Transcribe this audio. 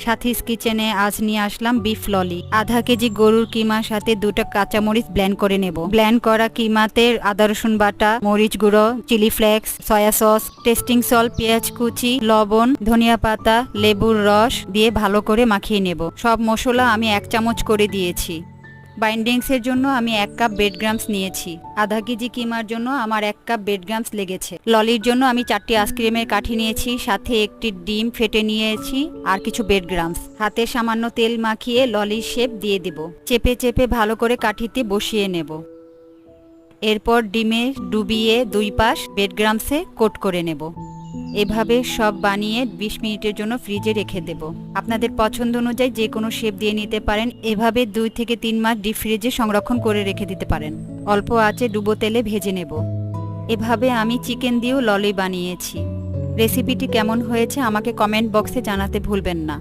সাথীস কিচেনে আজ নিয়ে আসলাম বিফ ললি। আধা কেজি গরুর কিমার সাথে 2টা কাঁচামরিচ ব্লেন্ড করে নেব। ব্লেন্ড করা কিমাতে আদা রসুন বাটা, মরিচ গুঁড়ো, chilli flakes, soya sauce, tasting salt, পেঁয়াজ কুচি, লবণ, ধনিয়া পাতা, লেবুর রস দিয়ে ভালো করে মাখিয়ে নেব। সব মশলা আমি 1 চামচ করে দিয়েছি। বাইন্ডিংসের জন্য আমি 1 কাপ ব্রেড গ্রামস নিয়েছি। আধা কেজি কিমার জন্য আমার 1 কাপ ব্রেড গ্রামস লেগেছে। ললির জন্য আমি 4টি আইসক্রিমের কাঠি নিয়েছি, সাথে একটি ডিম ফেটে নিয়েছি আর কিছু ব্রেড গ্রামস। হাতে সামান্য তেল মাখিয়ে ললির শেপ দিয়ে দেব। চেপে চেপে ভালো করে কাঠিতে বসিয়ে নেব। এরপর ডিমে ডুবিয়ে 2 পাশ ব্রেড গ্রামসে কোট করে নেব। এভাবে সব বানিয়ে 20 মিনিটের জন্য ফ্রিজে রেখে দেব। আপনাদের পছন্দ অনুযায়ী যে কোনো শেপ দিয়ে নিতে পারেন। এভাবে 2 থেকে 3 মাস ডিপ ফ্রিজে সংরক্ষণ করে রেখে দিতে পারেন। অল্প আঁচে ডুবো তেলে ভেজে নেব। এভাবে আমি চিকেন দিয়েও ললি বানিয়েছি। রেসিপিটি কেমন হয়েছে আমাকে কমেন্ট বক্সে জানাতে ভুলবেন না।